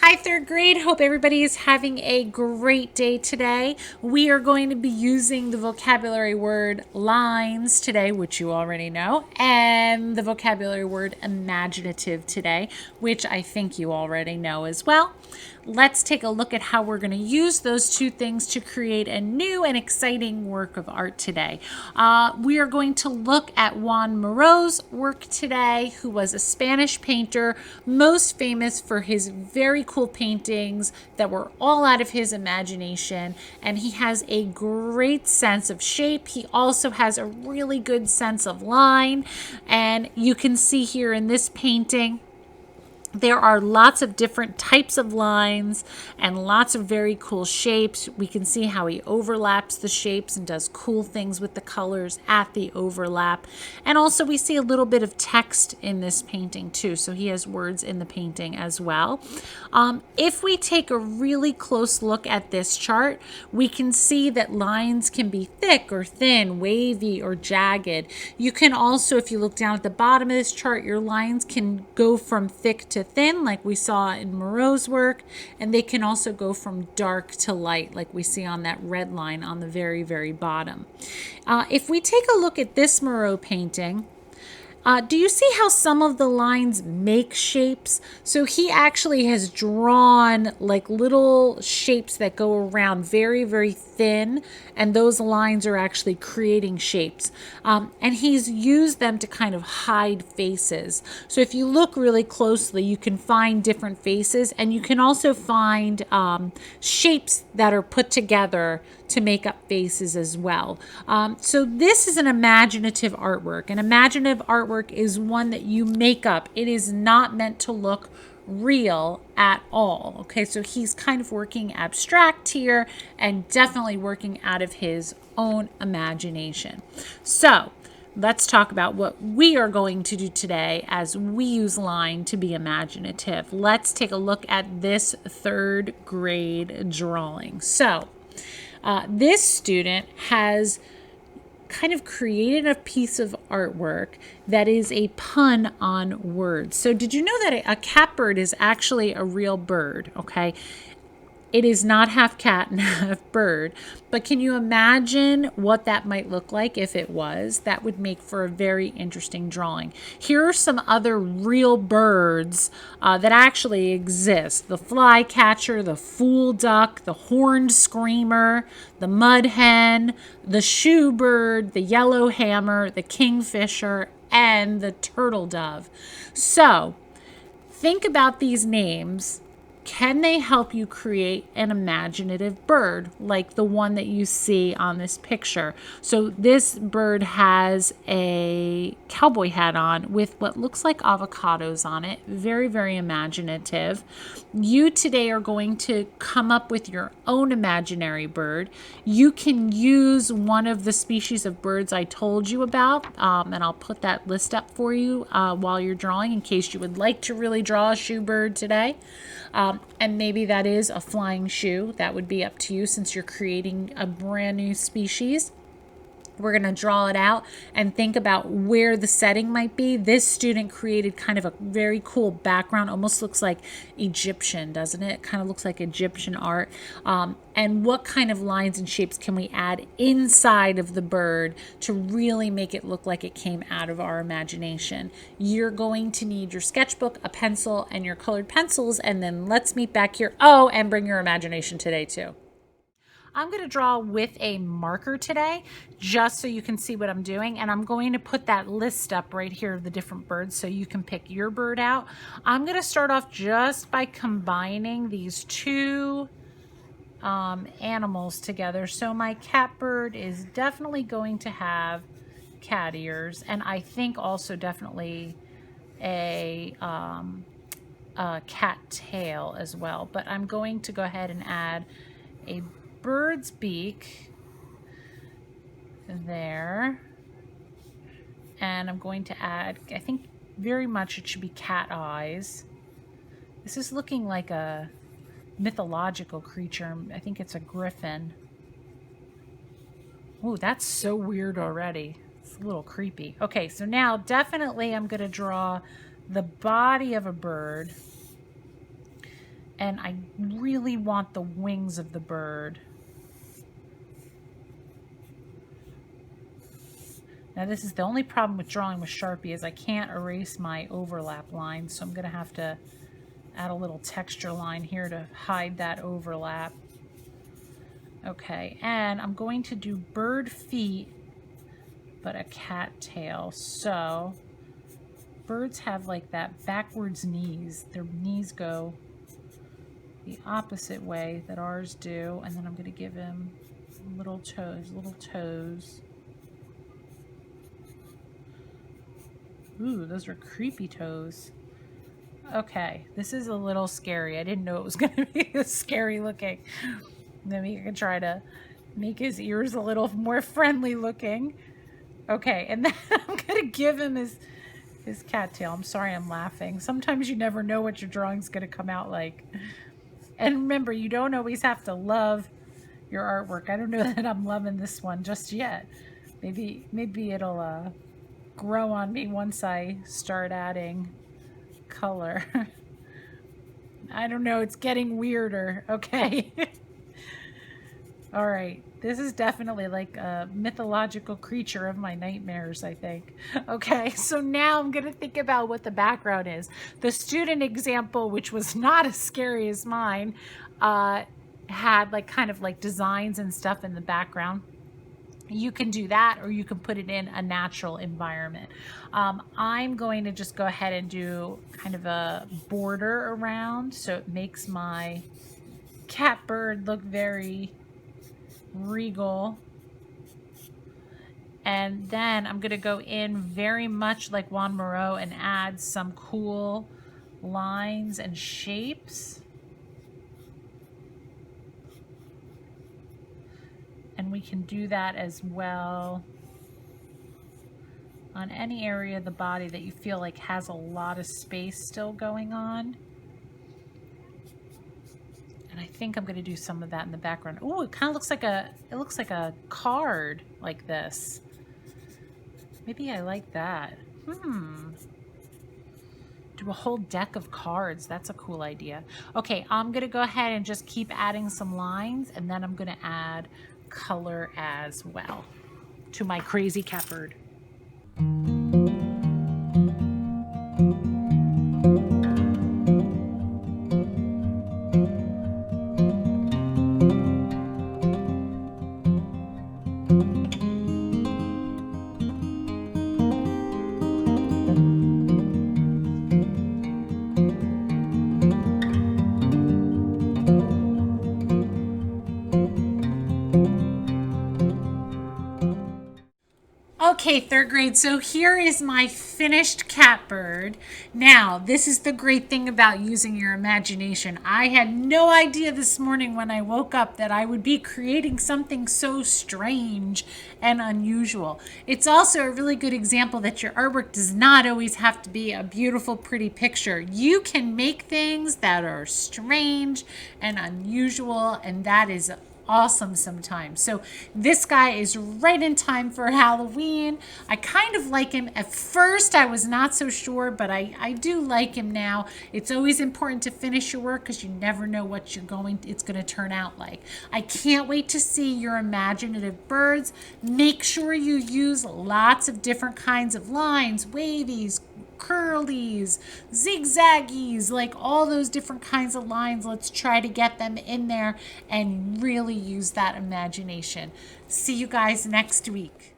Hi, third grade. Hope everybody is having a great day today. We are going to be using the vocabulary word lines today, which you already know, and the vocabulary word imaginative today, which I think you already know as well. Let's take a look at how we're going to use those two things to create a new and exciting work of art today. We are going to look at Juan Moreau's work today, who was a Spanish painter, most famous for his very cool paintings that were all out of his imagination, and he has a great sense of shape. He also has a really good sense of line, and you can see here in this painting there are lots of different types of lines and lots of very cool shapes. We can see how he overlaps the shapes and does cool things with the colors at the overlap. And also we see a little bit of text in this painting too. So he has words in the painting as well. If we take a really close look at this chart, we can see that lines can be thick or thin, wavy or jagged. You can also, if you look down at the bottom of this chart, your lines can go from thick to thin, like we saw in Moreau's work, and they can also go from dark to light, like we see on that red line on the very, very bottom. If we take a look at this Moreau painting, do you see how some of the lines make shapes? So he actually has drawn like little shapes that go around very, very thin, and those lines are actually creating shapes. And he's used them to kind of hide faces. So if you look really closely, you can find different faces, and you can also find shapes that are put together to make up faces as well. So this is an imaginative artwork. An imaginative artwork is one that you make up. It is not meant to look real at all. Okay, so he's kind of working abstract here and definitely working out of his own imagination. So let's talk about what we are going to do today as we use line to be imaginative. Let's take a look at this third grade drawing. So this student has kind of created a piece of artwork that is a pun on words. So did you know that a catbird is actually a real bird? Okay. It is not half cat and half bird, but can you imagine what that might look like if it was? That would make for a very interesting drawing. Here are some other real birds that actually exist. The flycatcher, the fool duck, the horned screamer, the mud hen, the shoe bird, the yellow hammer, the kingfisher, and the turtle dove. So think about these names. Can they help you create an imaginative bird like the one that you see on this picture? So this bird has a cowboy hat on with what looks like avocados on it. Very, very imaginative. You today are going to come up with your own imaginary bird. You can use one of the species of birds I told you about, and I'll put that list up for you while you're drawing in case you would like to really draw a shoe bird today. And maybe that is a flying shoe. That would be up to you since you're creating a brand new species. We're going to draw it out and think about where the setting might be. This student created kind of a very cool background. Almost looks like Egyptian, doesn't it? It kind of looks like Egyptian art. And what kind of lines and shapes can we add inside of the bird to really make it look like it came out of our imagination? You're going to need your sketchbook, a pencil, and your colored pencils. And then let's meet back here. Oh, and bring your imagination today too. I'm going to draw with a marker today just so you can see what I'm doing, and I'm going to put that list up right here of the different birds so you can pick your bird out. I'm going to start off just by combining these two animals together. So my catbird is definitely going to have cat ears, and I think also definitely a cat tail as well. But I'm going to go ahead and add a bird's beak there, and I'm going to add, I think very much it should be cat eyes. This is looking like a mythological creature. I think it's a griffin. Oh, that's so weird already. It's a little creepy. Okay, so now definitely I'm going to draw the body of a bird. And I really want the wings of the bird. Now this is the only problem with drawing with Sharpie is I can't erase my overlap lines, so I'm going to have to add a little texture line here to hide that overlap. Okay, and I'm going to do bird feet, but a cat tail. So birds have like that backwards knees. Their knees go the opposite way that ours do, and then I'm going to give him little toes, little toes. Ooh, those are creepy toes. Okay, this is a little scary. I didn't know it was going to be this scary looking. Maybe I can try to make his ears a little more friendly looking. Okay, and then I'm going to give him his cattail. I'm sorry I'm laughing. Sometimes you never know what your drawing's going to come out like. And remember, you don't always have to love your artwork. I don't know that I'm loving this one just yet. Maybe it'll grow on me once I start adding color. I don't know, it's getting weirder. Okay. All right, this is definitely like a mythological creature of my nightmares, I think. Okay, so now I'm gonna think about what the background is. The student example, which was not as scary as mine, had like kind of like designs and stuff in the background. You can do that, or you can put it in a natural environment. I'm going to just go ahead and do kind of a border around, so it makes my cat bird look very regal. And then I'm going to go in very much like Juan Moreau and add some cool lines and shapes. And we can do that as well on any area of the body that you feel like has a lot of space still going on. And I think I'm going to do some of that in the background. Oh, it kind of looks like a card like this. Maybe I like that. Do a whole deck of cards. That's a cool idea. Okay, I'm going to go ahead and just keep adding some lines, and then I'm going to add color as well to my crazy cat bird. Okay, third grade, so here is my finished cat bird. Now, this is the great thing about using your imagination. I had no idea this morning when I woke up that I would be creating something so strange and unusual. It's also a really good example that your artwork does not always have to be a beautiful, pretty picture. You can make things that are strange and unusual, and that is awesome sometimes. So this guy is right in time for Halloween. I kind of like him. At first I was not so sure, but I do like him now. It's always important to finish your work because you never know what it's going to turn out like. I can't wait to see your imaginative birds. Make sure you use lots of different kinds of lines, wavies, curlies, zigzaggies, like all those different kinds of lines. Let's try to get them in there and really use that imagination. See you guys next week.